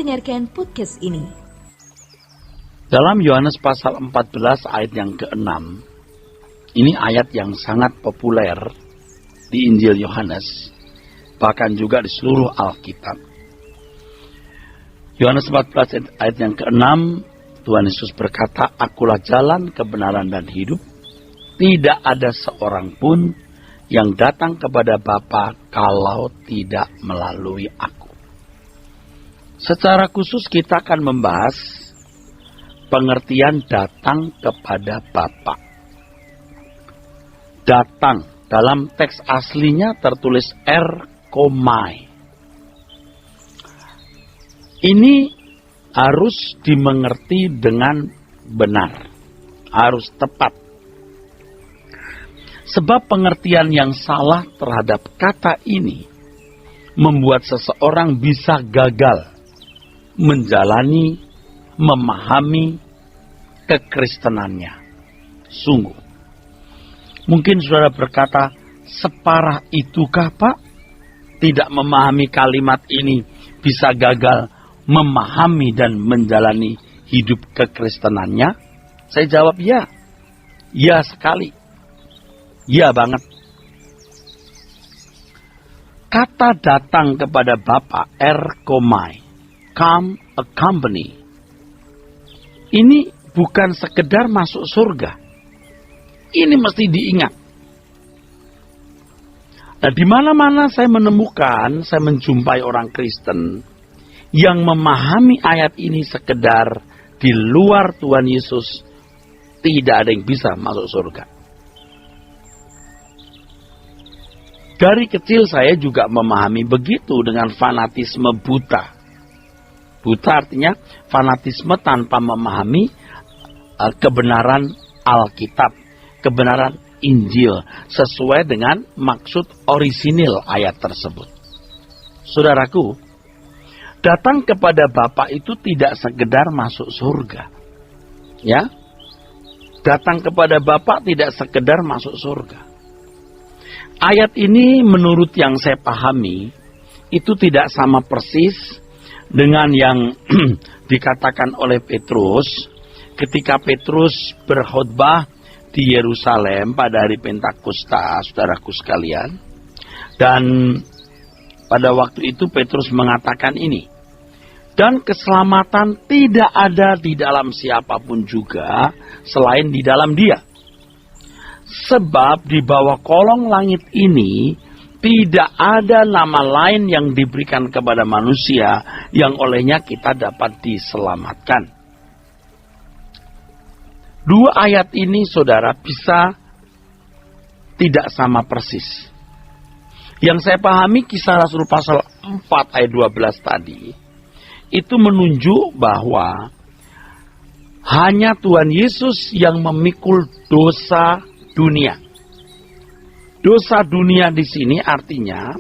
mendengarkan podcast ini. Dalam Yohanes pasal 14 ayat yang ke-6, ini ayat yang sangat populer di Injil Yohanes, bahkan juga di seluruh Alkitab. Yohanes 14 ayat yang ke-6, Tuhan Yesus berkata, "Akulah jalan, kebenaran, dan hidup. Tidak ada seorang pun yang datang kepada Bapa kalau tidak melalui aku." Secara khusus kita akan membahas pengertian datang kepada Bapa. Datang dalam teks aslinya tertulis erkomai. Ini harus dimengerti dengan benar, harus tepat. Sebab pengertian yang salah terhadap kata ini membuat seseorang bisa gagal menjalani, memahami kekristenannya. Sungguh. Mungkin saudara berkata, separah itukah Pak? Tidak memahami kalimat ini bisa gagal memahami dan menjalani hidup kekristenannya? Saya jawab ya. Ya sekali. Ya banget. Kata datang kepada Bapa, erkomai, come accompany. Ini bukan sekedar masuk surga. Ini mesti diingat. Nah, di mana-mana saya menjumpai orang Kristen yang memahami ayat ini sekedar di luar Tuhan Yesus, tidak ada yang bisa masuk surga. Dari kecil saya juga memahami begitu dengan fanatisme buta. Buta artinya fanatisme tanpa memahami kebenaran Alkitab, kebenaran Injil, sesuai dengan maksud orisinil ayat tersebut. Saudaraku, datang kepada Bapa itu tidak sekedar masuk surga. Ya, datang kepada Bapa tidak sekedar masuk surga. Ayat ini menurut yang saya pahami, itu tidak sama persis dengan yang dikatakan oleh Petrus ketika Petrus berkhotbah di Yerusalem pada hari Pentakosta, saudaraku sekalian. Dan pada waktu itu Petrus mengatakan ini, "Dan keselamatan tidak ada di dalam siapapun juga selain di dalam Dia. Sebab di bawah kolong langit ini tidak ada nama lain yang diberikan kepada manusia yang olehnya kita dapat diselamatkan." Dua ayat ini, saudara, bisa tidak sama persis. Yang saya pahami Kisah Rasul pasal 4 ayat 12 tadi, itu menunjuk bahwa hanya Tuhan Yesus yang memikul dosa dunia. Dosa dunia di sini artinya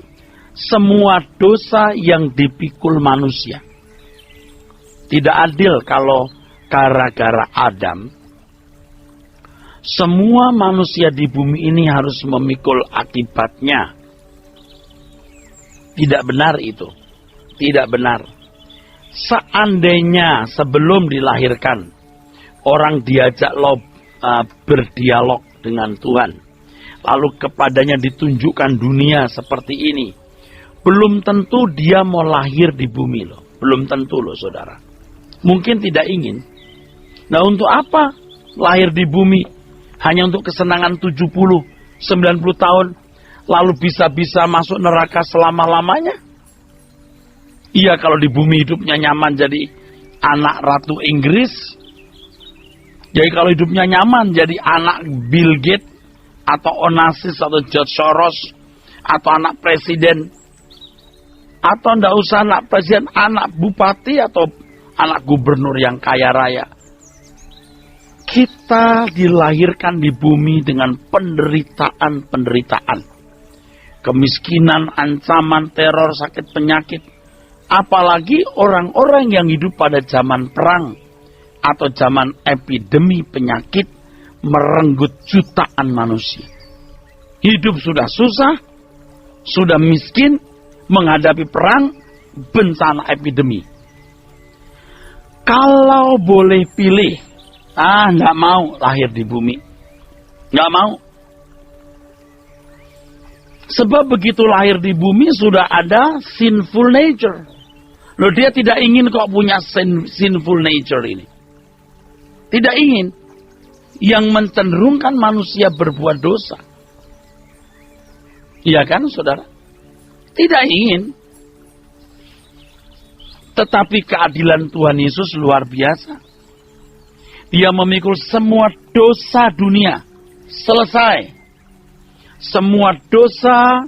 semua dosa yang dipikul manusia. Tidak adil kalau gara-gara Adam semua manusia di bumi ini harus memikul akibatnya. Tidak benar itu. Tidak benar. Seandainya sebelum dilahirkan orang diajak berdialog dengan Tuhan, lalu kepadanya ditunjukkan dunia seperti ini, belum tentu dia mau lahir di bumi loh. Belum tentu loh, saudara. Mungkin tidak ingin. Nah, untuk apa lahir di bumi? Hanya untuk kesenangan 70, 90 tahun, lalu bisa-bisa masuk neraka selama-lamanya? Iya, kalau di bumi hidupnya nyaman jadi anak Ratu Inggris. Jadi kalau hidupnya nyaman jadi anak Bill Gates, atau Onassis, atau George Soros, atau anak presiden. Atau ndak usah anak presiden, anak bupati, atau anak gubernur yang kaya raya. Kita dilahirkan di bumi dengan penderitaan-penderitaan. Kemiskinan, ancaman, teror, sakit, penyakit. Apalagi orang-orang yang hidup pada zaman perang atau zaman epidemi penyakit merenggut jutaan manusia. Hidup sudah susah, sudah miskin, menghadapi perang, bencana epidemi. Kalau boleh pilih, nggak mau lahir di bumi. Nggak mau. Sebab begitu lahir di bumi sudah ada sinful nature. Loh, dia tidak ingin kok punya sinful nature ini. Tidak ingin. Yang mencenderungkan manusia berbuat dosa. Iya kan, saudara? Tidak ingin. Tetapi keadilan Tuhan Yesus luar biasa. Dia memikul semua dosa dunia. Selesai. Semua dosa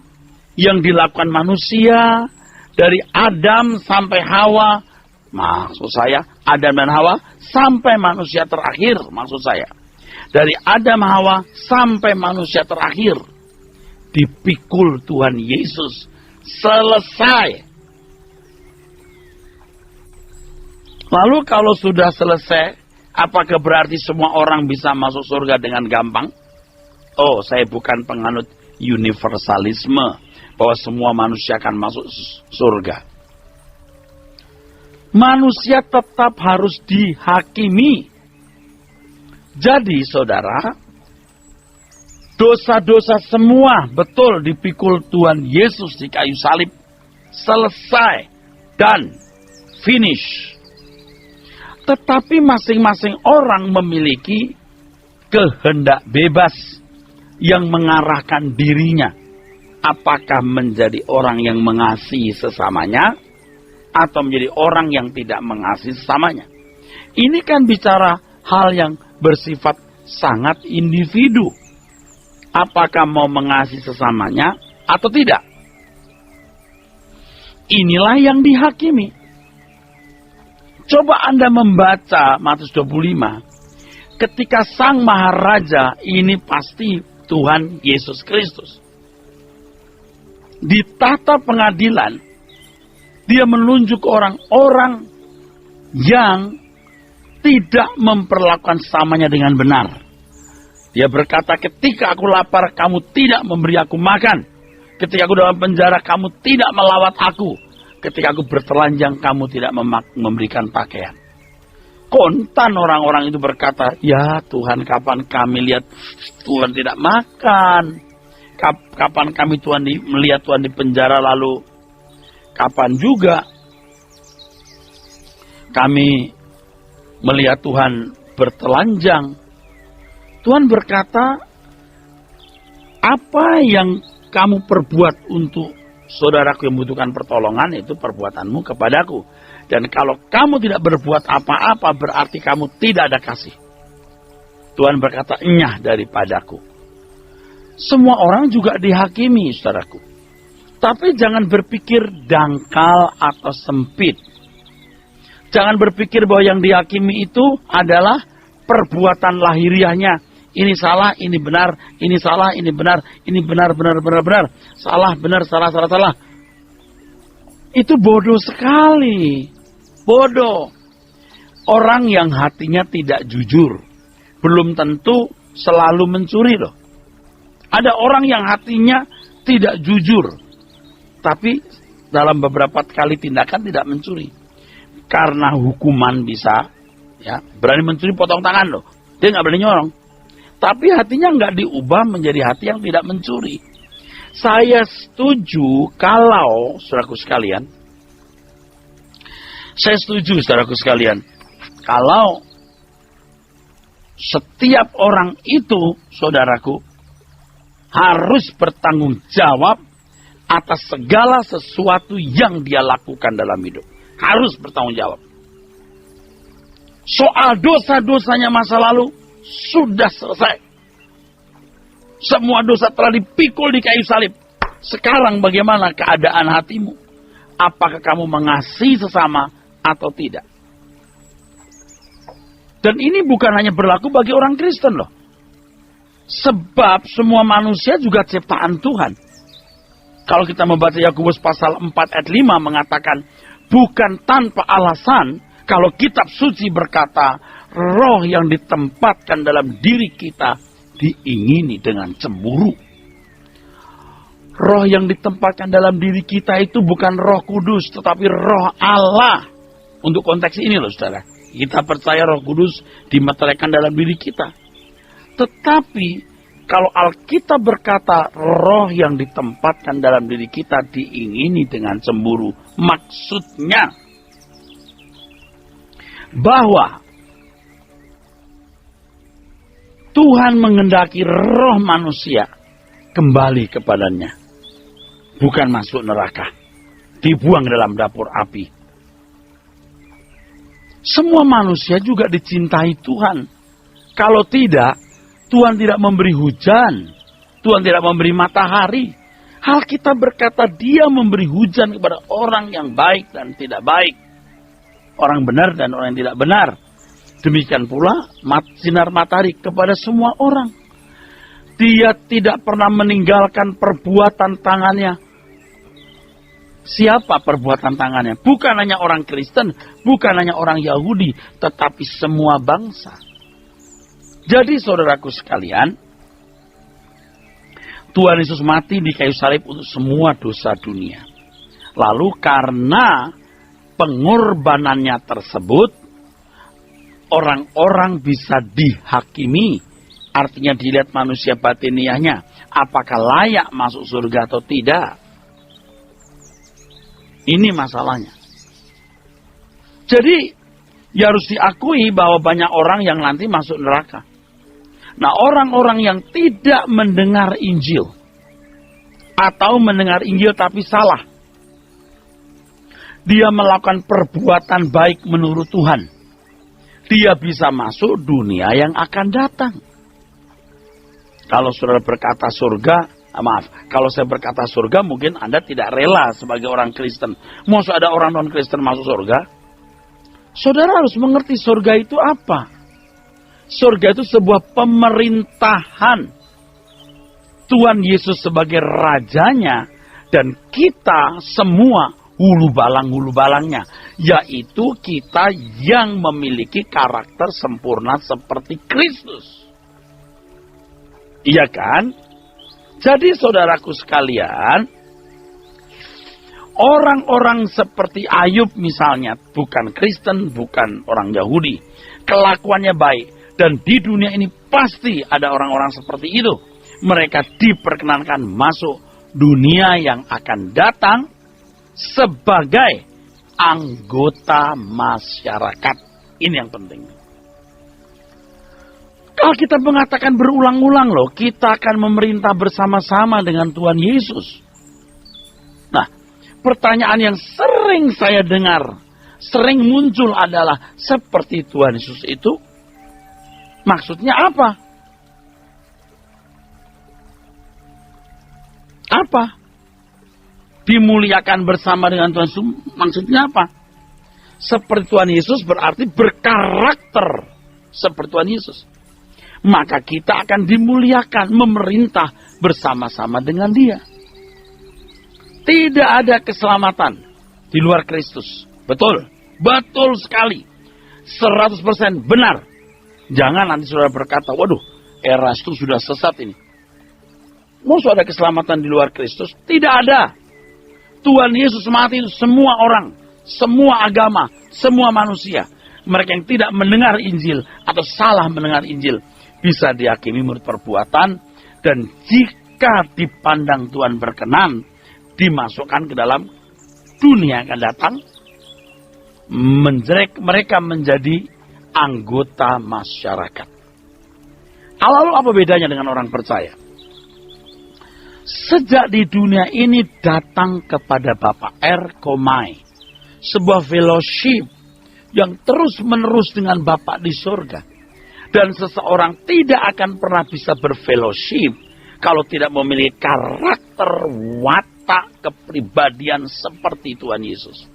yang dilakukan manusia dari Adam sampai Hawa. Maksud saya, Adam dan Hawa sampai manusia terakhir, maksud saya. Dari Adam Hawa sampai manusia terakhir. Dipikul Tuhan Yesus. Selesai. Lalu kalau sudah selesai, apakah berarti semua orang bisa masuk surga dengan gampang? Oh, saya bukan penganut universalisme. Bahwa semua manusia akan masuk surga. Manusia tetap harus dihakimi. Jadi saudara, dosa-dosa semua betul dipikul Tuhan Yesus di kayu salib. Selesai dan finish. Tetapi masing-masing orang memiliki kehendak bebas yang mengarahkan dirinya. Apakah menjadi orang yang mengasihi sesamanya atau menjadi orang yang tidak mengasihi sesamanya. Ini kan bicara hal yang bersifat sangat individu. Apakah mau mengasihi sesamanya atau tidak? Inilah yang dihakimi. Coba Anda membaca Matius 25. Ketika Sang Maharaja, ini pasti Tuhan Yesus Kristus. Di tahta pengadilan, dia menunjuk orang-orang yang tidak memperlakukan samanya dengan benar. Dia berkata, ketika aku lapar, kamu tidak memberi aku makan. Ketika aku dalam penjara, kamu tidak melawat aku. Ketika aku bertelanjang, kamu tidak memberikan pakaian. Kontan orang-orang itu berkata, ya Tuhan, kapan kami lihat Tuhan tidak makan? Kapan kami melihat Tuhan di penjara, lalu kapan juga kami melihat Tuhan bertelanjang? Tuhan berkata, apa yang kamu perbuat untuk saudaraku yang membutuhkan pertolongan, itu perbuatanmu kepadaku. Dan kalau kamu tidak berbuat apa-apa, berarti kamu tidak ada kasih. Tuhan berkata, enyah daripadaku. Semua orang juga dihakimi, saudaraku. Tapi jangan berpikir dangkal atau sempit. Jangan berpikir bahwa yang dihakimi itu adalah perbuatan lahiriahnya. Ini salah, ini benar, ini salah, ini benar, ini benar, benar, benar, benar. Salah, benar, salah, salah, salah. Itu bodoh sekali. Bodoh. Orang yang hatinya tidak jujur, belum tentu selalu mencuri loh. Ada orang yang hatinya tidak jujur, tapi dalam beberapa kali tindakan tidak mencuri. Karena hukuman bisa, ya, berani mencuri potong tangan loh. Dia nggak berani nyolong. Tapi hatinya nggak diubah menjadi hati yang tidak mencuri. Saya setuju kalau, saudaraku sekalian, kalau setiap orang itu, saudaraku, harus bertanggung jawab atas segala sesuatu yang dia lakukan dalam hidup. Harus bertanggung jawab. Soal dosa-dosanya masa lalu, sudah selesai. Semua dosa telah dipikul di kayu salib. Sekarang bagaimana keadaan hatimu? Apakah kamu mengasihi sesama atau tidak? Dan ini bukan hanya berlaku bagi orang Kristen loh. Sebab semua manusia juga ciptaan Tuhan. Kalau kita membaca Yakobus pasal 4 ayat 5 mengatakan, bukan tanpa alasan kalau kitab suci berkata, roh yang ditempatkan dalam diri kita diingini dengan cemburu. Roh yang ditempatkan dalam diri kita itu bukan Roh Kudus, tetapi Roh Allah. Untuk konteks ini loh, saudara. Kita percaya Roh Kudus dimeteraikan dalam diri kita. Tetapi kalau Alkitab berkata roh yang ditempatkan dalam diri kita diingini dengan cemburu, maksudnya bahwa Tuhan menghendaki roh manusia kembali kepadanya, bukan masuk neraka, dibuang dalam dapur api. Semua manusia juga dicintai Tuhan. Kalau tidak, Tuhan tidak memberi hujan. Tuhan tidak memberi matahari. Alkitab berkata dia memberi hujan kepada orang yang baik dan tidak baik. Orang benar dan orang yang tidak benar. Demikian pula sinar matahari kepada semua orang. Dia tidak pernah meninggalkan perbuatan tangannya. Siapa perbuatan tangannya? Bukan hanya orang Kristen, bukan hanya orang Yahudi, tetapi semua bangsa. Jadi saudaraku sekalian, Tuhan Yesus mati di kayu salib untuk semua dosa dunia. Lalu karena pengorbanannya tersebut, orang-orang bisa dihakimi. Artinya dilihat manusia batiniahnya, apakah layak masuk surga atau tidak. Ini masalahnya. Jadi, ya harus diakui bahwa banyak orang yang nanti masuk neraka. Nah, orang-orang yang tidak mendengar Injil, atau mendengar Injil tapi salah, dia melakukan perbuatan baik menurut Tuhan, dia bisa masuk dunia yang akan datang. Kalau saudara berkata surga, kalau saya berkata surga, mungkin Anda tidak rela sebagai orang Kristen. Maksud ada orang non-Kristen masuk surga? Saudara harus mengerti surga itu apa. Surga itu sebuah pemerintahan. Tuhan Yesus sebagai rajanya, dan kita semua hulu balangnya. Yaitu kita yang memiliki karakter sempurna seperti Kristus. Iya kan? Jadi saudaraku sekalian, orang-orang seperti Ayub misalnya, bukan Kristen, bukan orang Yahudi, kelakuannya baik, dan di dunia ini pasti ada orang-orang seperti itu. Mereka diperkenankan masuk dunia yang akan datang sebagai anggota masyarakat. Ini yang penting. Kalau kita mengatakan berulang-ulang loh, kita akan memerintah bersama-sama dengan Tuhan Yesus. Nah, pertanyaan yang sering saya dengar, sering muncul adalah, seperti Tuhan Yesus itu, maksudnya apa? Apa? Dimuliakan bersama dengan Tuhan Yesus, maksudnya apa? Seperti Tuhan Yesus berarti berkarakter seperti Tuhan Yesus. Maka kita akan dimuliakan, memerintah bersama-sama dengan Dia. Tidak ada keselamatan di luar Kristus. Betul, betul sekali. 100% benar. Jangan nanti saudara berkata, waduh, era itu sudah sesat ini. Maksud ada keselamatan di luar Kristus? Tidak ada. Tuhan Yesus mati itu semua orang, semua agama, semua manusia. Mereka yang tidak mendengar Injil atau salah mendengar Injil bisa dihakimi menurut perbuatan, dan jika dipandang Tuhan berkenan, dimasukkan ke dalam dunia yang akan datang, mereka menjadi anggota masyarakat. Lalu apa bedanya dengan orang percaya? Sejak di dunia ini datang kepada Bapa Erkomai, sebuah fellowship yang terus menerus dengan Bapa di surga. Dan seseorang tidak akan pernah bisa berfellowship kalau tidak memiliki karakter, watak, kepribadian seperti Tuhan Yesus.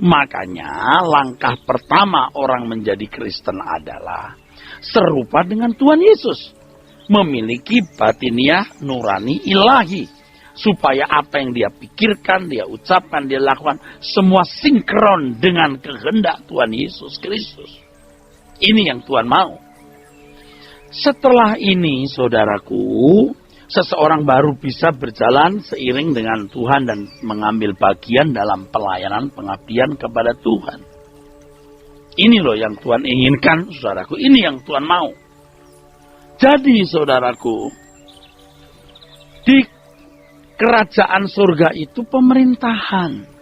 Makanya langkah pertama orang menjadi Kristen adalah serupa dengan Tuhan Yesus. Memiliki batiniah nurani ilahi. Supaya apa yang dia pikirkan, dia ucapkan, dia lakukan, semua sinkron dengan kehendak Tuhan Yesus Kristus. Ini yang Tuhan mau. Setelah ini, saudaraku, seseorang baru bisa berjalan seiring dengan Tuhan dan mengambil bagian dalam pelayanan pengabdian kepada Tuhan. Ini loh yang Tuhan inginkan, saudaraku. Ini yang Tuhan mau. Jadi, saudaraku, di kerajaan surga itu pemerintahan.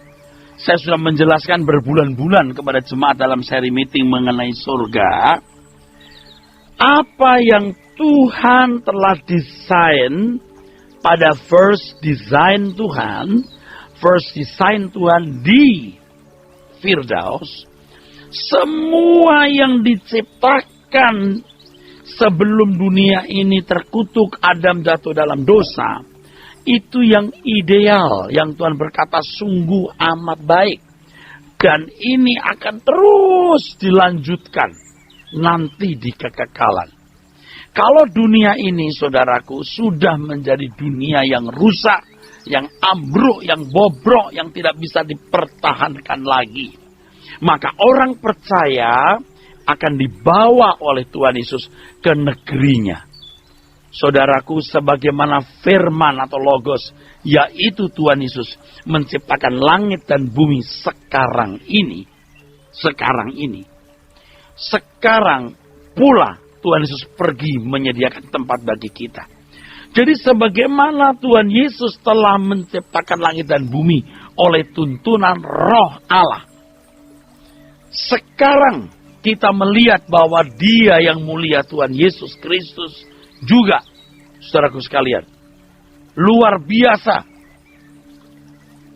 Saya sudah menjelaskan berbulan-bulan kepada jemaat dalam seri meeting mengenai surga. Apa yang Tuhan telah desain pada first design Tuhan di Firdaus, semua yang diciptakan sebelum dunia ini terkutuk, Adam jatuh dalam dosa, itu yang ideal, yang Tuhan berkata sungguh amat baik. Dan ini akan terus dilanjutkan nanti di kekekalan. Kalau dunia ini, saudaraku, sudah menjadi dunia yang rusak, yang ambruk, yang bobrok, yang tidak bisa dipertahankan lagi, maka orang percaya akan dibawa oleh Tuhan Yesus ke negerinya. Saudaraku, sebagaimana firman atau logos, yaitu Tuhan Yesus menciptakan langit dan bumi sekarang ini. Sekarang pula Tuhan Yesus pergi menyediakan tempat bagi kita. Jadi sebagaimana Tuhan Yesus telah menciptakan langit dan bumi oleh tuntunan Roh Allah, sekarang kita melihat bahwa Dia yang mulia, Tuhan Yesus Kristus juga, saudaraku sekalian, luar biasa.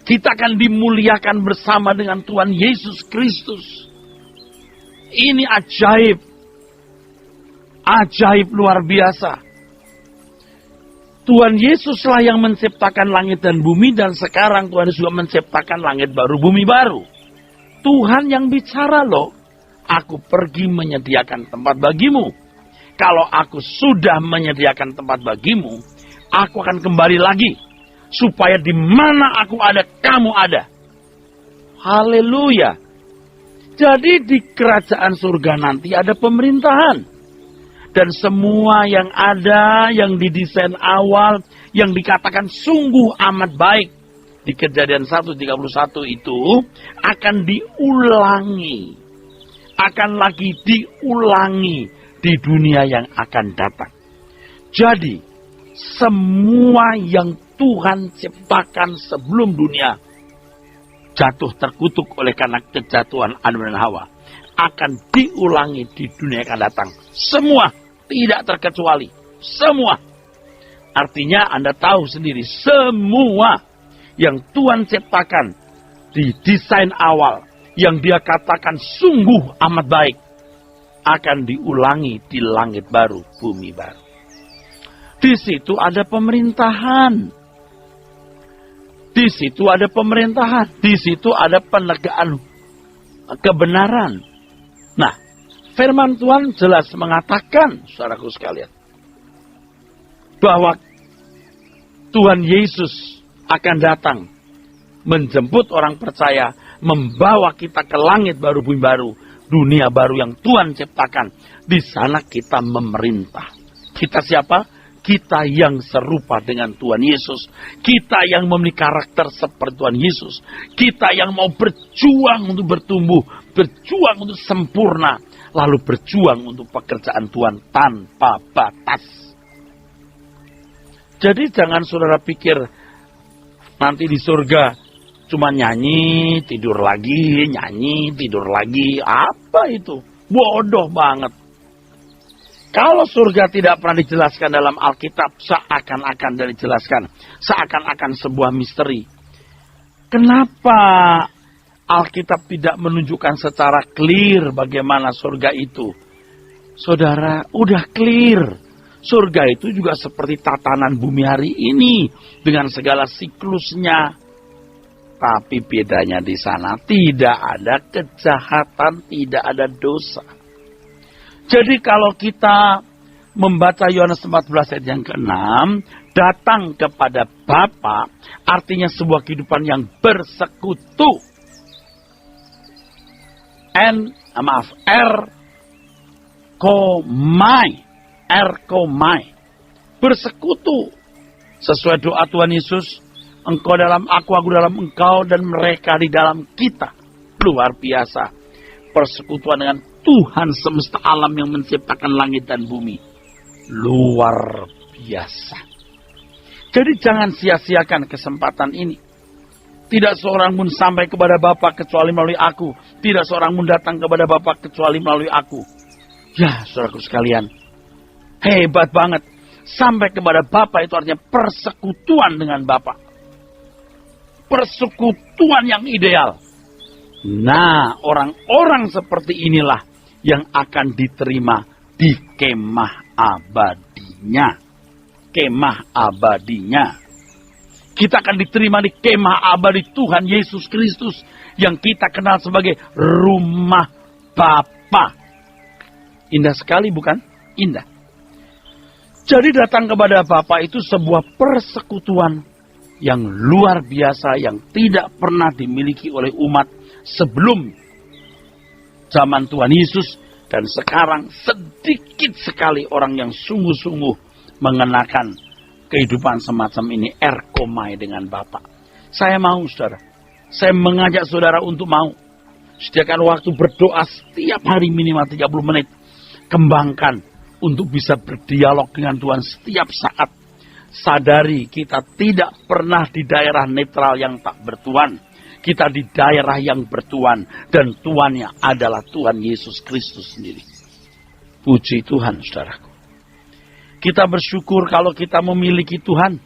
Kita akan dimuliakan bersama dengan Tuhan Yesus Kristus. Ini ajaib. Ajaib luar biasa. Tuhan Yesuslah yang menciptakan langit dan bumi, dan sekarang Tuhan Yesus juga menciptakan langit baru, bumi baru. Tuhan yang bicara loh. Aku pergi menyediakan tempat bagimu. Kalau aku sudah menyediakan tempat bagimu, aku akan kembali lagi. Supaya di mana aku ada, kamu ada. Haleluya. Jadi di kerajaan surga nanti ada pemerintahan. Dan semua yang ada, yang didesain awal, yang dikatakan sungguh amat baik. Di Kejadian 1:31 itu akan diulangi. Akan lagi diulangi di dunia yang akan datang. Jadi, semua yang Tuhan ciptakan sebelum dunia jatuh terkutuk oleh karena kejatuhan Adam dan Hawa, akan diulangi di dunia yang akan datang. Semua, tidak terkecuali. Semua. Artinya Anda tahu sendiri, semua yang Tuhan ciptakan di desain awal, yang Dia katakan sungguh amat baik, akan diulangi di langit baru, bumi baru. Di situ ada pemerintahan. Di situ ada pemerintahan. Di situ ada penegakan kebenaran. Nah, firman Tuhan jelas mengatakan, saudaraku sekalian, bahwa Tuhan Yesus akan datang menjemput orang percaya, membawa kita ke langit baru, bumi baru, dunia baru yang Tuhan ciptakan. Di sana kita memerintah. Kita siapa? Kita yang serupa dengan Tuhan Yesus. Kita yang memiliki karakter seperti Tuhan Yesus. Kita yang mau berjuang untuk bertumbuh, berjuang untuk sempurna, lalu berjuang untuk pekerjaan Tuhan tanpa batas. Jadi jangan saudara pikir nanti di surga cuma nyanyi, tidur lagi, nyanyi, tidur lagi. Apa itu? Bodoh banget. Kalau surga tidak pernah dijelaskan dalam Alkitab, seakan-akan dijelaskan. Seakan-akan sebuah misteri. Kenapa Alkitab tidak menunjukkan secara clear bagaimana surga itu? Saudara, udah clear. Surga itu juga seperti tatanan bumi hari ini. Dengan segala siklusnya. Tapi bedanya di sana tidak ada kejahatan, tidak ada dosa. Jadi kalau kita membaca Yohanes 14 ayat yang ke-6, datang kepada Bapa, artinya sebuah kehidupan yang bersekutu. Erkomai. Bersekutu. Sesuai doa Tuhan Yesus, engkau dalam aku dalam engkau, dan mereka di dalam kita. Luar biasa. persekutuan dengan Tuhan semesta alam yang menciptakan langit dan bumi. Luar biasa. Jadi jangan sia-siakan kesempatan ini. Tidak seorang pun sampai kepada Bapa kecuali melalui aku. Tidak seorang pun datang kepada Bapa kecuali melalui aku. Ya, saudaraku sekalian, hebat banget. Sampai kepada Bapa itu artinya persekutuan dengan Bapa. Persekutuan yang ideal. Nah, orang-orang seperti inilah yang akan diterima di kemah abadinya. Kemah abadinya. Kita akan diterima di kemah abadi Tuhan Yesus Kristus yang kita kenal sebagai rumah Bapa. Indah sekali bukan? Indah. Jadi datang kepada Bapa itu sebuah persekutuan yang luar biasa yang tidak pernah dimiliki oleh umat sebelum zaman Tuhan Yesus. Dan sekarang sedikit sekali orang yang sungguh-sungguh mengenakan kehidupan semacam ini, erkomai dengan Bapa. Saya mau, saudara. Saya mengajak saudara untuk mau. Sediakan waktu berdoa setiap hari minimal 30 menit. Kembangkan untuk bisa berdialog dengan Tuhan setiap saat. Sadari kita tidak pernah di daerah netral yang tak bertuan. Kita di daerah yang bertuan. Dan Tuannya adalah Tuhan Yesus Kristus sendiri. Puji Tuhan, saudaraku. Kita bersyukur kalau kita memiliki Tuhan.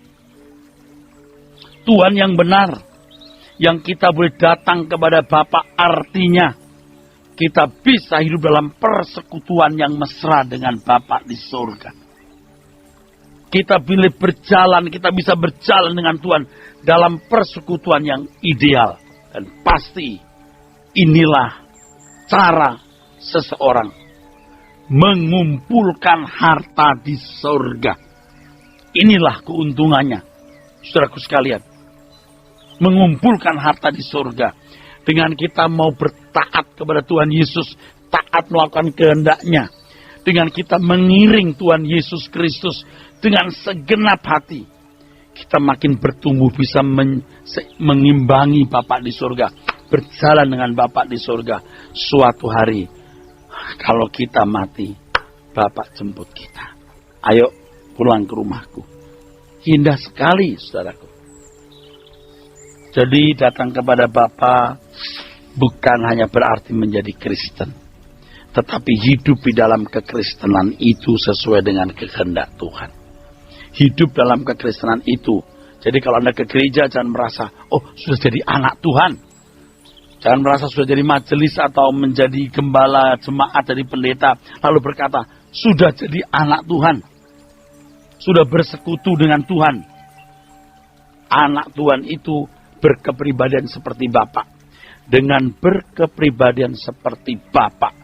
Tuhan yang benar. Yang kita boleh datang kepada Bapa, artinya kita bisa hidup dalam persekutuan yang mesra dengan Bapa di surga. Kita boleh berjalan, kita bisa berjalan dengan Tuhan dalam persekutuan yang ideal. Dan pasti inilah cara seseorang mengumpulkan harta di surga. Inilah keuntungannya, saudaraku sekalian. Mengumpulkan harta di surga. Dengan kita mau bertaat kepada Tuhan Yesus. Taat melakukan kehendak-Nya. Dengan kita mengiring Tuhan Yesus Kristus. Dengan segenap hati. Kita makin bertumbuh bisa mengimbangi Bapa di surga. Berjalan dengan Bapa di surga. Suatu hari, kalau kita mati, Bapa jemput kita. Ayo pulang ke rumahku. Indah sekali, saudaraku. Jadi datang kepada Bapa bukan hanya berarti menjadi Kristen. Tetapi hidup di dalam kekristenan itu sesuai dengan kehendak Tuhan. Hidup dalam kekristenan itu. Jadi kalau Anda ke gereja jangan merasa, oh sudah jadi anak Tuhan. Jangan merasa sudah jadi majelis atau menjadi gembala jemaat dari pendeta. Lalu berkata, sudah jadi anak Tuhan. Sudah bersekutu dengan Tuhan. Anak Tuhan itu berkepribadian seperti Bapa. Dengan berkepribadian seperti Bapa,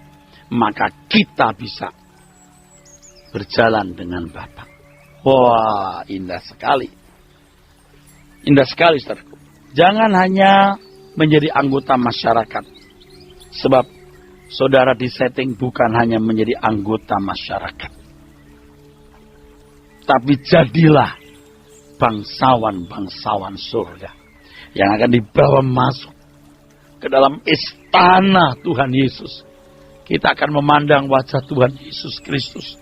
maka kita bisa berjalan dengan Bapa. Wah, indah sekali. Indah sekali, saudaraku. Jangan hanya menjadi anggota masyarakat. Sebab saudara disetting bukan hanya menjadi anggota masyarakat. Tapi jadilah bangsawan-bangsawan surga. Yang akan dibawa masuk ke dalam istana Tuhan Yesus. Kita akan memandang wajah Tuhan Yesus Kristus.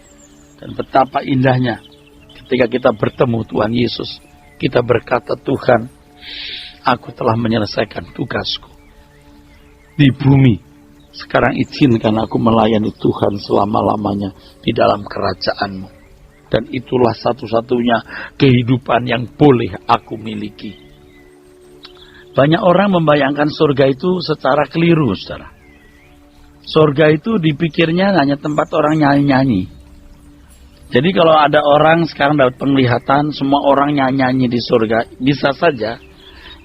Dan betapa indahnya ketika kita bertemu Tuhan Yesus. Kita berkata, Tuhan, aku telah menyelesaikan tugasku di bumi. Sekarang izinkan aku melayani Tuhan selama-lamanya di dalam kerajaan-Mu. Dan itulah satu-satunya kehidupan yang boleh aku miliki. Banyak orang membayangkan surga itu secara keliru, saudara. Surga itu dipikirnya hanya tempat orang nyanyi-nyanyi. Jadi kalau ada orang sekarang dapat penglihatan, semua orang nyanyi-nyanyi di surga, bisa saja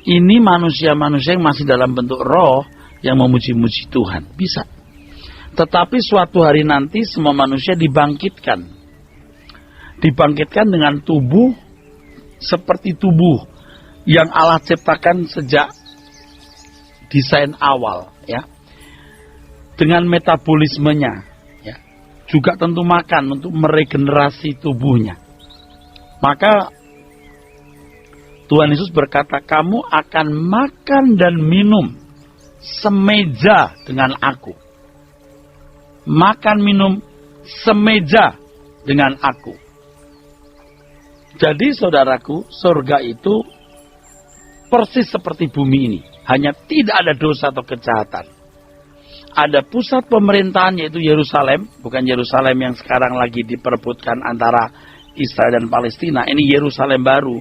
ini manusia-manusia yang masih dalam bentuk roh yang memuji-muji Tuhan. Bisa. Tetapi suatu hari nanti semua manusia dibangkitkan. Dibangkitkan dengan tubuh seperti tubuh yang Allah ciptakan sejak desain awal, ya. Dengan metabolismenya, ya. Juga tentu makan untuk meregenerasi tubuhnya. Maka Tuhan Yesus berkata, kamu akan makan dan minum semeja dengan aku. makan minum semeja dengan aku. Jadi saudaraku, surga itu persis seperti bumi ini. Hanya tidak ada dosa atau kejahatan. Ada pusat pemerintahan yaitu Yerusalem. Bukan Yerusalem yang sekarang lagi diperebutkan antara Israel dan Palestina. Ini Yerusalem baru.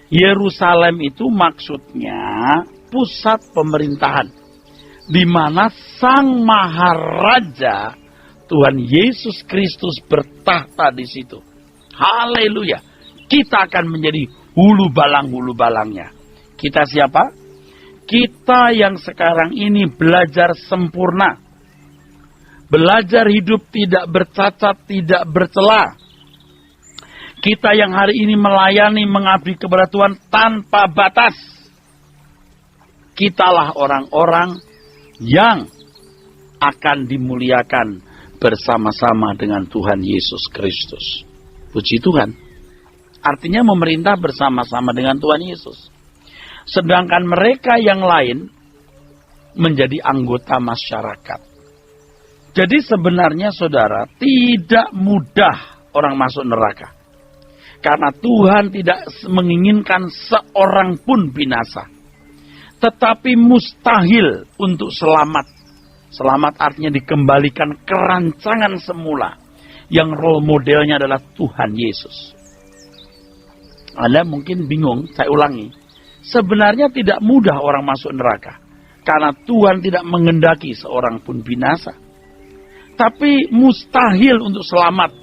Yerusalem itu maksudnya pusat pemerintahan. Di mana Sang Maharaja Tuhan Yesus Kristus bertahta di situ. Haleluya. Kita akan menjadi hulu balangnya. Kita siapa? Kita yang sekarang ini belajar sempurna. Belajar hidup tidak bercacat, tidak bercela. Kita yang hari ini melayani, mengabdi kepada Tuhan tanpa batas. Kitalah orang-orang yang akan dimuliakan bersama-sama dengan Tuhan Yesus Kristus. Puji Tuhan. Artinya memerintah bersama-sama dengan Tuhan Yesus. Sedangkan mereka yang lain menjadi anggota masyarakat. Jadi sebenarnya saudara, tidak mudah orang masuk neraka. Karena Tuhan tidak menginginkan seorang pun binasa. Tetapi mustahil untuk selamat. Selamat artinya dikembalikan ke rancangan semula. Yang role modelnya adalah Tuhan Yesus. Anda mungkin bingung, saya ulangi. Sebenarnya tidak mudah orang masuk neraka. Karena Tuhan tidak menghendaki seorang pun binasa. Tapi mustahil untuk selamat.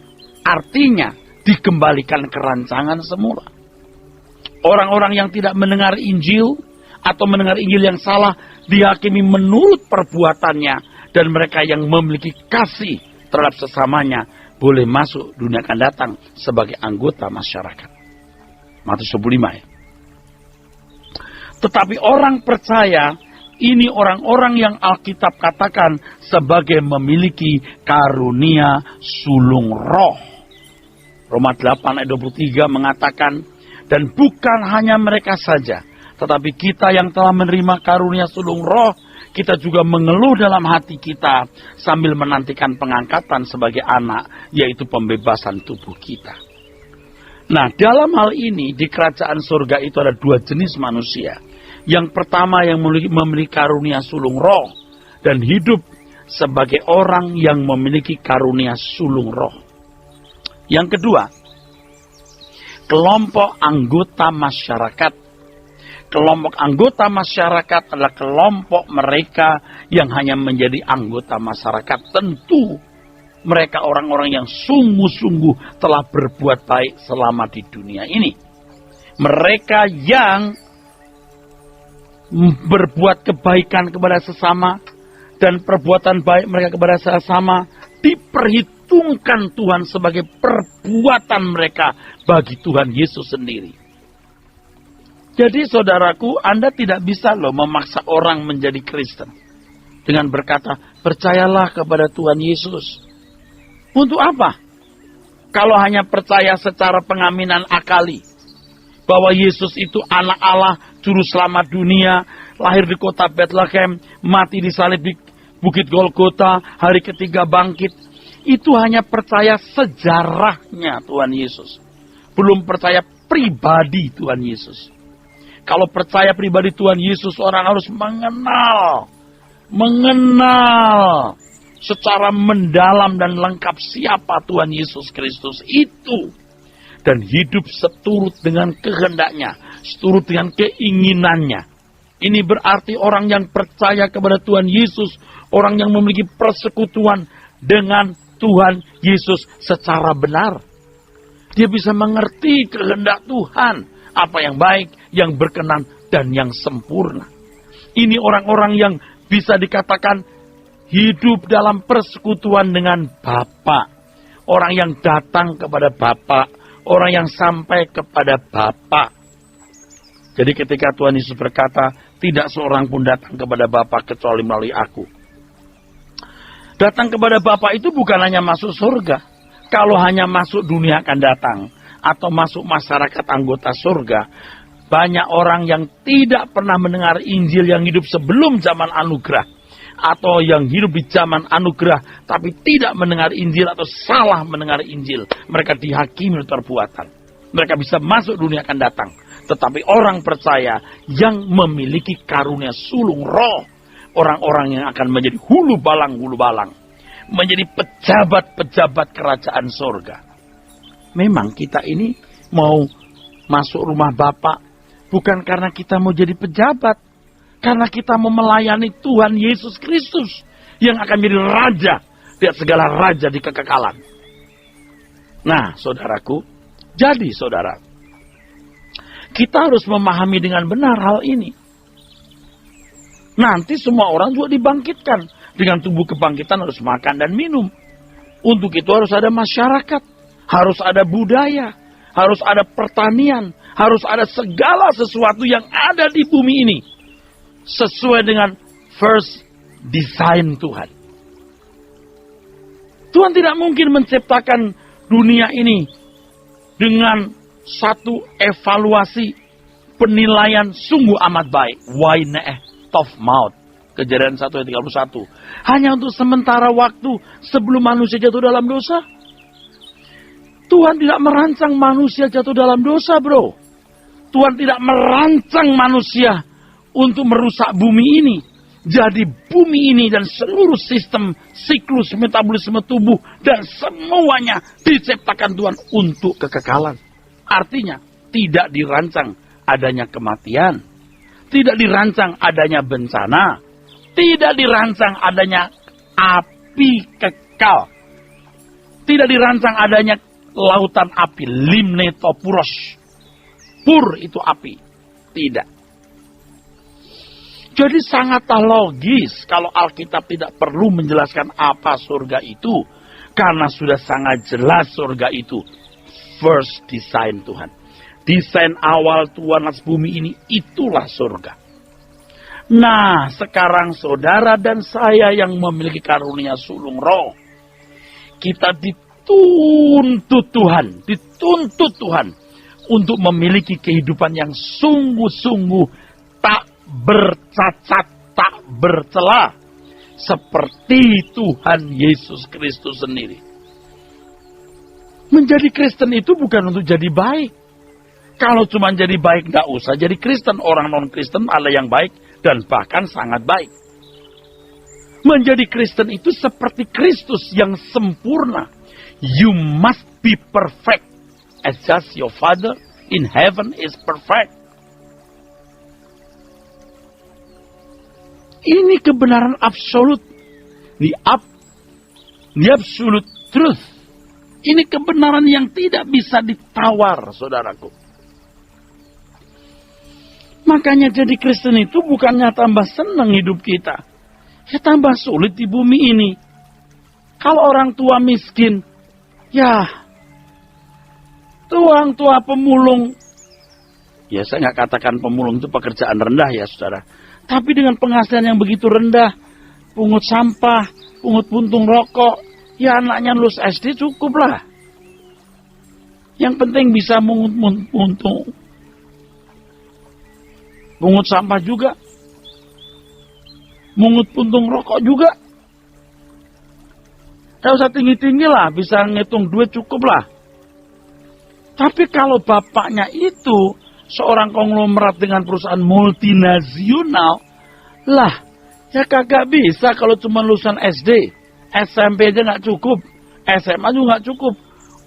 Artinya dikembalikan ke rancangan semula. Orang-orang yang tidak mendengar Injil atau mendengar Injil yang salah dihakimi menurut perbuatannya, dan mereka yang memiliki kasih terhadap sesamanya boleh masuk dunia akan datang sebagai anggota masyarakat. Matius 25 ya. Tetapi orang percaya ini orang-orang yang Alkitab katakan sebagai memiliki karunia sulung roh. Roma 8 ayat 23 mengatakan, dan bukan hanya mereka saja, tetapi kita yang telah menerima karunia sulung roh, kita juga mengeluh dalam hati kita sambil menantikan pengangkatan sebagai anak, yaitu pembebasan tubuh kita. Nah, dalam hal ini di kerajaan surga itu ada dua jenis manusia. Yang pertama yang memiliki karunia sulung roh dan hidup sebagai orang yang memiliki karunia sulung roh. Yang kedua, kelompok anggota masyarakat. Kelompok anggota masyarakat adalah kelompok mereka yang hanya menjadi anggota masyarakat. Tentu mereka orang-orang yang sungguh-sungguh telah berbuat baik selama di dunia ini. Mereka yang berbuat kebaikan kepada sesama dan perbuatan baik mereka kepada sesama diperhitungkan Tuhan sebagai perbuatan mereka bagi Tuhan Yesus sendiri. Jadi saudaraku, Anda tidak bisa memaksa orang menjadi Kristen. Dengan berkata, percayalah kepada Tuhan Yesus. Untuk apa? Kalau hanya percaya secara pengaminan akali. Bahwa Yesus itu anak Allah, juru selamat dunia, lahir di kota Bethlehem, mati disalib di Bukit Golgota, hari ketiga bangkit. Itu hanya percaya sejarahnya Tuhan Yesus. Belum percaya pribadi Tuhan Yesus. Kalau percaya pribadi Tuhan Yesus, orang harus mengenal secara mendalam dan lengkap siapa Tuhan Yesus Kristus itu. Dan hidup seturut dengan kehendaknya, seturut dengan keinginannya. Ini berarti orang yang percaya kepada Tuhan Yesus, orang yang memiliki persekutuan dengan Tuhan Yesus secara benar. Dia bisa mengerti kehendak Tuhan. Apa yang baik, yang berkenan, dan yang sempurna. Ini orang-orang yang bisa dikatakan hidup dalam persekutuan dengan Bapa. Orang yang datang kepada Bapa. Orang yang sampai kepada Bapa. Jadi ketika Tuhan Yesus berkata, tidak seorang pun datang kepada Bapa kecuali melalui aku. Datang kepada Bapa itu bukan hanya masuk surga. Kalau hanya masuk dunia akan datang. Atau masuk masyarakat anggota surga. Banyak orang yang tidak pernah mendengar Injil yang hidup sebelum zaman anugerah. atau yang hidup di zaman anugerah tapi tidak mendengar Injil atau salah mendengar Injil, mereka dihakimi oleh perbuatan. Mereka bisa masuk dunia akan datang. Tetapi orang percaya yang memiliki karunia sulung roh, orang-orang yang akan menjadi hulu balang, menjadi pejabat-pejabat kerajaan sorga. Memang kita ini mau masuk rumah Bapa bukan karena kita mau jadi pejabat, karena kita mau melayani Tuhan Yesus Kristus yang akan menjadi raja di segala raja di kekekalan. Nah, saudaraku, jadi saudara, kita harus memahami dengan benar hal ini. Nanti semua orang juga dibangkitkan. Dengan tubuh kebangkitan harus makan dan minum. Untuk itu harus ada masyarakat, harus ada budaya, harus ada pertanian, harus ada segala sesuatu yang ada di bumi ini sesuai dengan first design Tuhan. Tuhan tidak mungkin menciptakan dunia ini dengan satu evaluasi penilaian sungguh amat baik. Waineh tof maut. Kejadian 1 ayat 31. Hanya untuk sementara waktu sebelum manusia jatuh dalam dosa. Tuhan tidak merancang manusia jatuh dalam dosa, bro. Tuhan tidak merancang manusia untuk merusak bumi ini. Jadi bumi ini dan seluruh sistem siklus metabolisme tubuh dan semuanya diciptakan Tuhan untuk kekekalan. Artinya tidak dirancang adanya kematian, tidak dirancang adanya bencana, tidak dirancang adanya api kekal, tidak dirancang adanya lautan api, limnetopuros. Pur itu api. Tidak. Jadi sangatlah logis kalau Alkitab tidak perlu menjelaskan apa surga itu. Karena sudah sangat jelas surga itu first design Tuhan. Desain awal Tuhan atas bumi ini itulah surga. Nah, sekarang saudara dan saya yang memiliki karunia sulung roh, kita dituntut Tuhan untuk memiliki kehidupan yang sungguh-sungguh tak bercacat, tak bercela, seperti Tuhan Yesus Kristus sendiri. Menjadi Kristen itu bukan untuk jadi baik. Kalau cuma jadi baik, tidak usah jadi Kristen. Orang non-Kristen ada yang baik dan bahkan sangat baik. Menjadi Kristen itu seperti Kristus yang sempurna. You must be perfect as just your Father in heaven is perfect. Ini kebenaran absolut. The absolute truth. Ini kebenaran yang tidak bisa ditawar, saudaraku. Makanya jadi Kristen itu bukannya tambah senang hidup kita. Ya tambah sulit di bumi ini. Kalau orang tua miskin, ya orang tua pemulung. Ya saya nggak katakan pemulung itu pekerjaan rendah ya saudara. Tapi dengan penghasilan yang begitu rendah, pungut sampah, pungut puntung rokok, ya anaknya lulus SD cukup lah. Yang penting bisa pungut sampah juga, pungut puntung rokok juga. Tidak usah tinggi-tinggi lah, bisa ngitung duit cukup lah. Tapi kalau bapaknya itu seorang konglomerat dengan perusahaan multinasional, lah ya kagak bisa kalau cuma lulusan SD, SMP aja nggak cukup, SMA juga nggak cukup,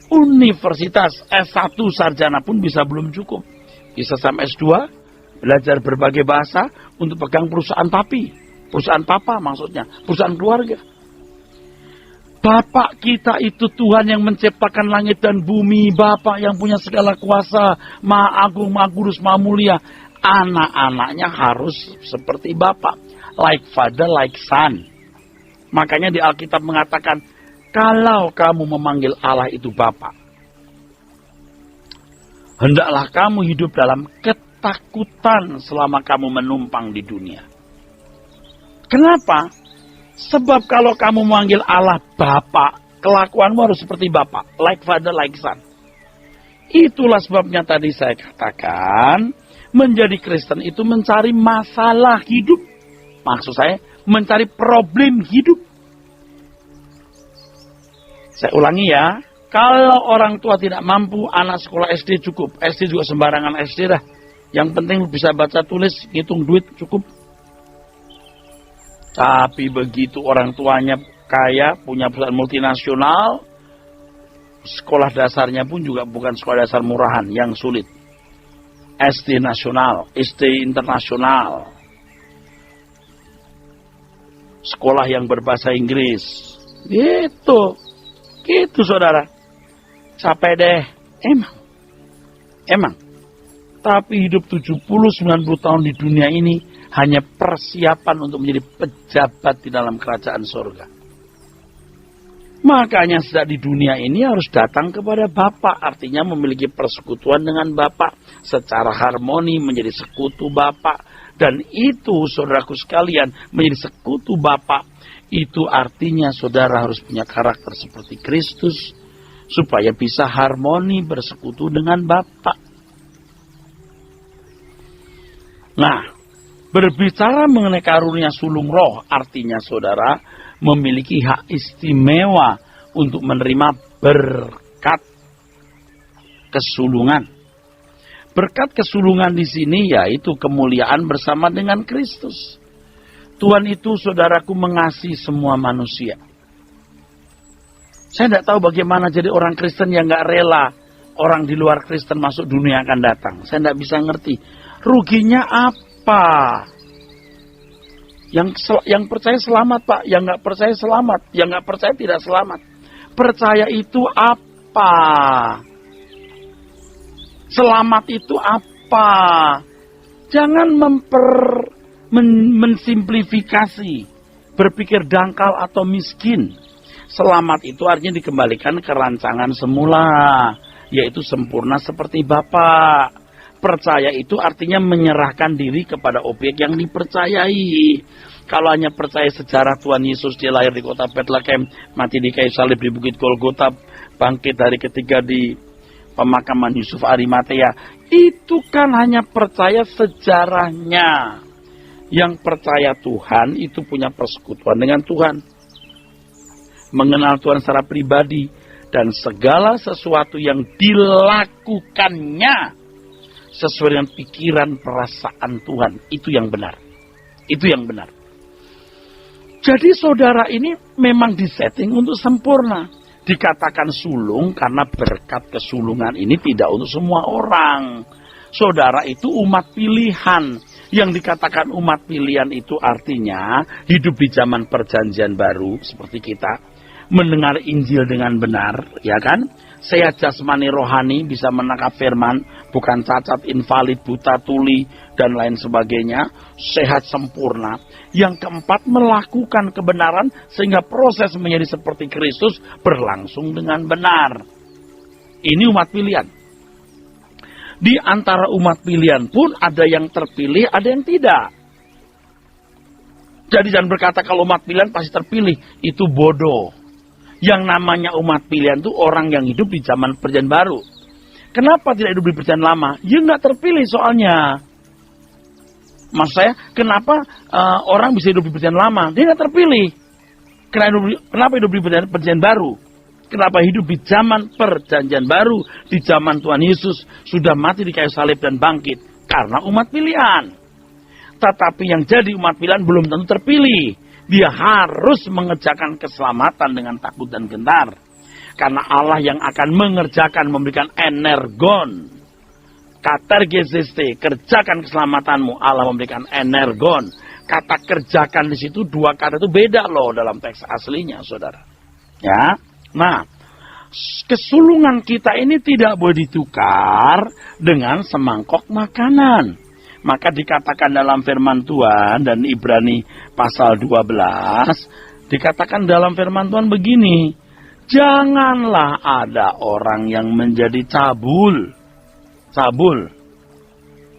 universitas S1 sarjana pun bisa belum cukup, bisa sampai S2, belajar berbagai bahasa untuk pegang perusahaan perusahaan papa maksudnya, perusahaan keluarga. Bapak kita itu Tuhan yang menciptakan langit dan bumi. Bapak yang punya segala kuasa. Maha agung, maha kudus, maha mulia. Anak-anaknya harus seperti Bapak. Like father, like son. Makanya di Alkitab mengatakan, kalau kamu memanggil Allah itu Bapak, hendaklah kamu hidup dalam ketakutan selama kamu menumpang di dunia. Kenapa? Sebab kalau kamu memanggil Allah Bapak, kelakuanmu harus seperti Bapak. Like father, like son. Itulah sebabnya tadi saya katakan, menjadi Kristen itu mencari masalah hidup. Maksud saya, mencari problem hidup. Saya ulangi ya, kalau orang tua tidak mampu, anak sekolah SD cukup. SD juga sembarangan SD dah. Yang penting bisa baca tulis, hitung duit cukup. Tapi begitu orang tuanya kaya, punya perusahaan multinasional, sekolah dasarnya pun juga bukan sekolah dasar murahan, yang sulit. SD nasional, SD internasional. Sekolah yang berbahasa Inggris. Gitu saudara. Capek deh. Emang. Tapi hidup 70-90 tahun di dunia ini hanya persiapan untuk menjadi pejabat di dalam kerajaan surga. Makanya sejak di dunia ini harus datang kepada Bapa, artinya memiliki persekutuan dengan Bapa, secara harmoni menjadi sekutu Bapa. Dan itu saudaraku sekalian, menjadi sekutu Bapa, itu artinya saudara harus punya karakter seperti Kristus, supaya bisa harmoni bersekutu dengan Bapa. Nah, berbicara mengenai karunia sulung roh, artinya saudara memiliki hak istimewa untuk menerima berkat kesulungan. Berkat kesulungan di sini yaitu kemuliaan bersama dengan Kristus. Tuhan itu saudaraku mengasihi semua manusia. Saya tidak tahu bagaimana jadi orang Kristen yang gak rela orang di luar Kristen masuk dunia akan datang. Saya tidak bisa ngerti. Ruginya apa? Yang percaya selamat Pak, yang nggak percaya selamat, yang nggak percaya tidak selamat. Percaya itu apa? Selamat itu apa? Jangan mensimplifikasi, berpikir dangkal atau miskin. Selamat itu artinya dikembalikan ke rancangan semula, yaitu sempurna seperti Bapa. Percaya itu artinya menyerahkan diri kepada objek yang dipercayai. Kalau hanya percaya sejarah Tuhan Yesus, dia lahir di kota Bethlehem, mati di kayu salib di bukit Golgota, bangkit hari ketiga di pemakaman Yusuf Arimatea, itu kan hanya percaya sejarahnya. Yang percaya Tuhan itu punya persekutuan dengan Tuhan, mengenal Tuhan secara pribadi, dan segala sesuatu yang dilakukannya sesuai dengan pikiran perasaan Tuhan. Itu yang benar. Itu yang benar. Jadi saudara ini memang disetting untuk sempurna. Dikatakan sulung karena berkat kesulungan ini tidak untuk semua orang. Saudara itu umat pilihan. Yang dikatakan umat pilihan itu artinya hidup di zaman perjanjian baru seperti kita. Mendengar Injil dengan benar, ya kan? Sehat jasmani rohani, bisa menangkap firman, bukan cacat, invalid, buta, tuli, dan lain sebagainya. Sehat sempurna. Yang keempat, melakukan kebenaran sehingga proses menjadi seperti Kristus berlangsung dengan benar. Ini umat pilihan. Di antara umat pilihan pun ada yang terpilih, ada yang tidak. Jadi jangan berkata kalau umat pilihan pasti terpilih, itu bodoh. Yang namanya umat pilihan itu orang yang hidup di zaman perjanjian baru. Kenapa tidak hidup di perjanjian lama? Ya nggak terpilih soalnya. Maksud saya, kenapa orang bisa hidup di perjanjian lama? Dia nggak terpilih. Kenapa hidup di perjanjian baru? Kenapa hidup di zaman perjanjian baru? Di zaman Tuhan Yesus sudah mati di kayu salib dan bangkit. Karena umat pilihan. Tetapi yang jadi umat pilihan belum tentu terpilih. Dia harus mengerjakan keselamatan dengan takut dan gentar. Karena Allah yang akan mengerjakan, memberikan energon. Katergeseste, kerjakan keselamatanmu. Allah memberikan energon. Kata kerjakan di situ, dua kata itu beda loh dalam teks aslinya, saudara. Ya, nah, kesulungan kita ini tidak boleh ditukar dengan semangkok makanan. Maka dikatakan dalam firman Tuhan dan Ibrani pasal 12, dikatakan dalam firman Tuhan begini, janganlah ada orang yang menjadi cabul. Cabul.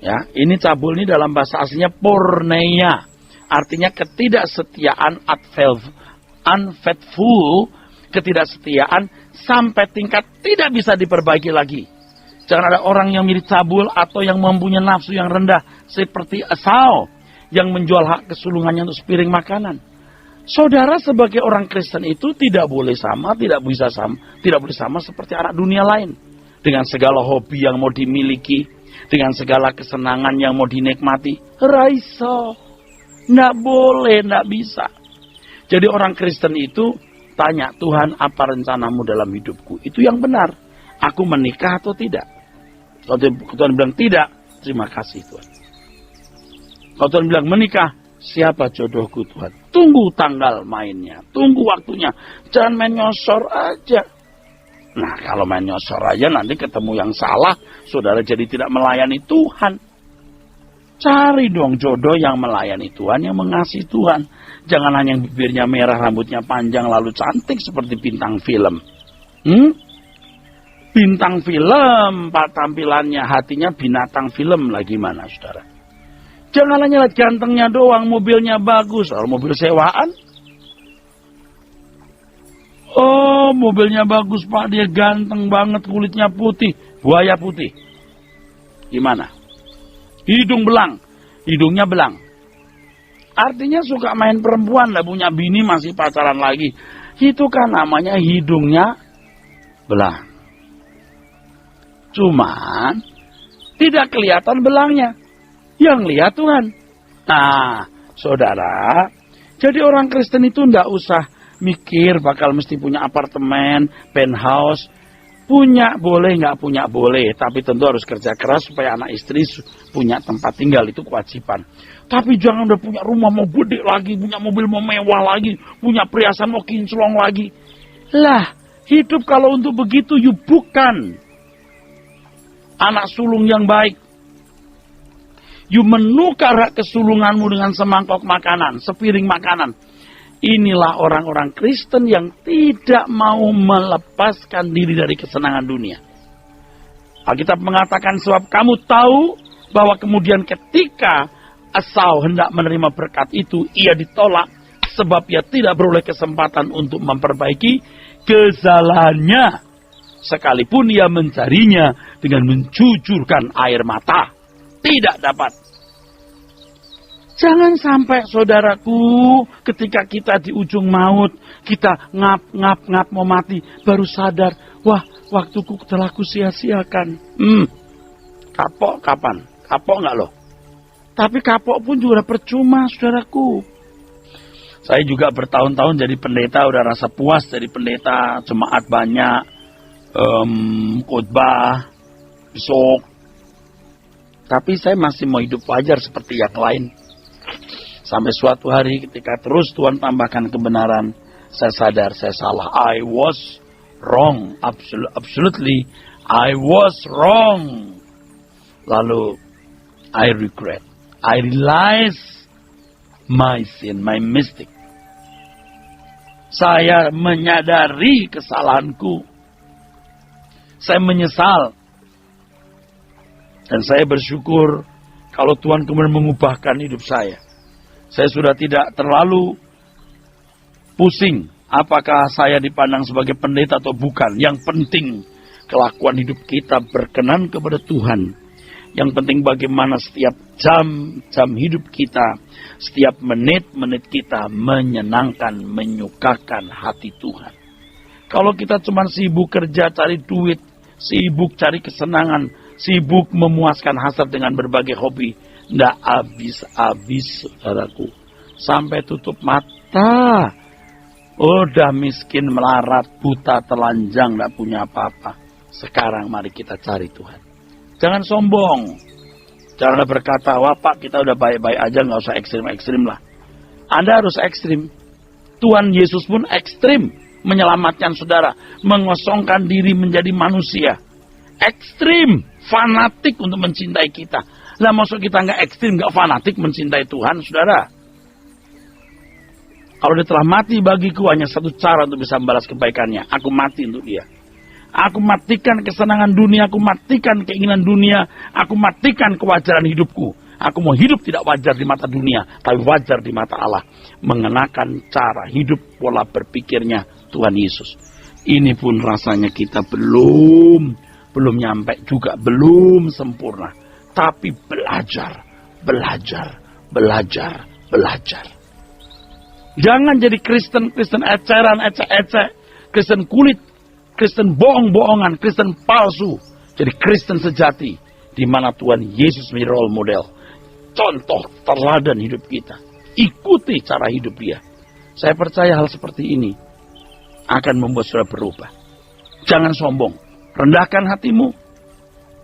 Ya, ini cabul ini dalam bahasa aslinya porneia. Artinya ketidaksetiaan, unfaithful, ketidaksetiaan sampai tingkat tidak bisa diperbaiki lagi. Jangan ada orang yang menjadi cabul atau yang mempunyai nafsu yang rendah seperti Esau yang menjual hak kesulungannya untuk sepiring makanan. Saudara sebagai orang Kristen itu tidak boleh sama, tidak boleh sama seperti anak dunia lain. Dengan segala hobi yang mau dimiliki, dengan segala kesenangan yang mau dinikmati. Raiso, nggak boleh, nggak bisa. Jadi orang Kristen itu tanya, Tuhan apa rencanamu dalam hidupku? Itu yang benar. Aku menikah atau tidak? Kalau Tuhan bilang tidak, terima kasih Tuhan. Kalau Tuhan bilang menikah, siapa jodohku Tuhan? Tunggu tanggal mainnya, tunggu waktunya. Jangan main nyosor aja. Nah kalau main nyosor aja nanti ketemu yang salah, saudara jadi tidak melayani Tuhan. Cari dong jodoh yang melayani Tuhan, yang mengasihi Tuhan. Jangan hanya yang bibirnya merah, rambutnya panjang, lalu cantik seperti bintang film. Bintang film, pak tampilannya, hatinya binatang film lah, gimana saudara? Jangan hanya lihat gantengnya doang, mobilnya bagus, kalau mobil sewaan. Oh, mobilnya bagus pak, dia ganteng banget, kulitnya putih, buaya putih. Gimana? Hidung belang, hidungnya belang. Artinya suka main perempuan, lah punya bini masih pacaran lagi. Itu kan namanya hidungnya belang. Cuman tidak kelihatan belangnya. Yang lihat Tuhan. Nah, saudara, jadi orang Kristen itu ndak usah mikir bakal mesti punya apartemen, penthouse. Punya boleh, nggak punya boleh. Tapi tentu harus kerja keras supaya anak istri punya tempat tinggal. Itu kewajiban. Tapi jangan udah punya rumah mau gede lagi, punya mobil mau mewah lagi, punya perhiasan mau kinclong lagi. Lah, hidup kalau untuk begitu, you bukan anak sulung yang baik. You menukar hak kesulunganmu dengan semangkok makanan, sepiring makanan. Inilah orang-orang Kristen yang tidak mau melepaskan diri dari kesenangan dunia. Alkitab mengatakan sebab kamu tahu bahwa kemudian ketika Esau hendak menerima berkat itu, ia ditolak sebab ia tidak beroleh kesempatan untuk memperbaiki kesalahannya. Sekalipun ia mencarinya dengan mencucurkan air mata, tidak dapat. Jangan sampai saudaraku ketika kita di ujung maut, kita ngap mau mati, baru sadar, wah waktuku telah kusia-siakan. Kapok kapan? Kapok nggak loh? Tapi kapok pun juga percuma saudaraku. Saya juga bertahun-tahun jadi pendeta, udah rasa puas jadi pendeta, jemaat banyak, khotbah, besok. Tapi saya masih mau hidup wajar seperti yang lain. Sampai suatu hari ketika terus Tuhan tambahkan kebenaran, saya sadar saya salah. I was wrong. Absolutely, I was wrong. Lalu, I regret. I realize my sin, my mistake. Saya menyadari kesalahanku. Saya menyesal. Dan saya bersyukur kalau Tuhan kemudian mengubahkan hidup saya. Saya sudah tidak terlalu pusing apakah saya dipandang sebagai pendeta atau bukan. Yang penting kelakuan hidup kita berkenan kepada Tuhan. Yang penting bagaimana setiap jam hidup kita, setiap menit kita menyenangkan, menyukakan hati Tuhan. Kalau kita cuma sibuk kerja cari duit, sibuk cari kesenangan, sibuk memuaskan hasrat dengan berbagai hobi, nggak habis-habis saudaraku. Sampai tutup mata, udah miskin, melarat, buta, telanjang, nggak punya apa-apa. Sekarang mari kita cari Tuhan. Jangan sombong. Jangan berkata, wah Pak kita udah baik-baik aja, nggak usah ekstrim-ekstrim lah. Anda harus ekstrim. Tuhan Yesus pun ekstrim menyelamatkan saudara, mengosongkan diri menjadi manusia. Ekstrim, fanatik untuk mencintai kita. Lah maksud kita nggak ekstrim, nggak fanatik mencintai Tuhan, saudara. Kalau dia telah mati bagiku, hanya satu cara untuk bisa membalas kebaikannya. Aku mati untuk dia. Aku matikan kesenangan dunia, aku matikan keinginan dunia, aku matikan kewajaran hidupku. Aku mau hidup tidak wajar di mata dunia, tapi wajar di mata Allah. Mengenakan cara hidup, pola berpikirnya Tuhan Yesus. Ini pun rasanya kita belum nyampe juga, belum sempurna. Tapi belajar belajar. Jangan jadi Kristen eceran, ecek-ecek, Kristen kulit, Kristen bohong-bohongan, Kristen palsu. Jadi Kristen sejati, di mana Tuhan Yesus menjadi role model, contoh teladan hidup kita. Ikuti cara hidup dia. Saya percaya hal seperti ini akan membuat saudara berubah. Jangan sombong, rendahkan hatimu,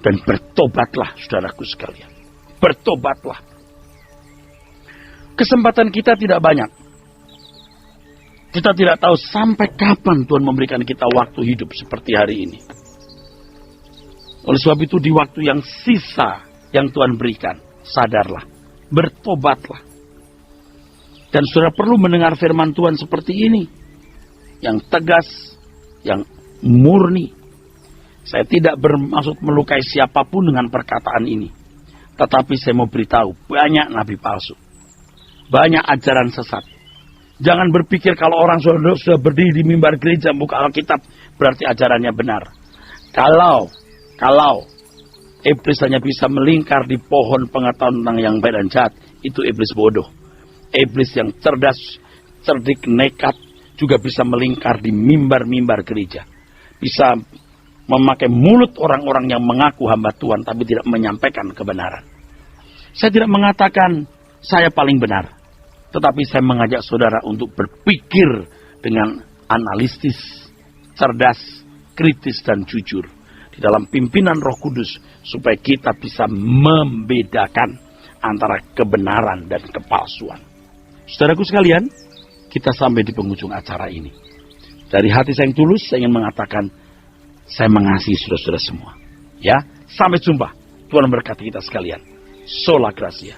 dan bertobatlah saudaraku sekalian. Bertobatlah. Kesempatan kita tidak banyak. Kita tidak tahu sampai kapan Tuhan memberikan kita waktu hidup seperti hari ini. Oleh sebab itu di waktu yang sisa yang Tuhan berikan, sadarlah, bertobatlah. Dan saudara perlu mendengar firman Tuhan seperti ini. Yang tegas, yang murni. Saya tidak bermaksud melukai siapapun dengan perkataan ini. Tetapi saya mau beritahu, banyak nabi palsu. Banyak ajaran sesat. Jangan berpikir kalau orang sudah berdiri di mimbar gereja buka Alkitab berarti ajarannya benar. Kalau iblis hanya bisa melingkar di pohon pengetahuan tentang yang baik dan jahat, itu iblis bodoh. Iblis yang cerdas, cerdik, nekat juga bisa melingkar di mimbar-mimbar gereja. Bisa memakai mulut orang-orang yang mengaku hamba Tuhan tapi tidak menyampaikan kebenaran. Saya tidak mengatakan saya paling benar. Tetapi saya mengajak saudara untuk berpikir dengan analitis, cerdas, kritis, dan jujur. Di dalam pimpinan Roh Kudus. Supaya kita bisa membedakan antara kebenaran dan kepalsuan. Saudaraku sekalian, kita sampai di penghujung acara ini. Dari hati saya yang tulus, saya ingin mengatakan, saya mengasihi saudara-saudara semua. Ya, sampai jumpa. Tuhan memberkati kita sekalian. Sola Gracia.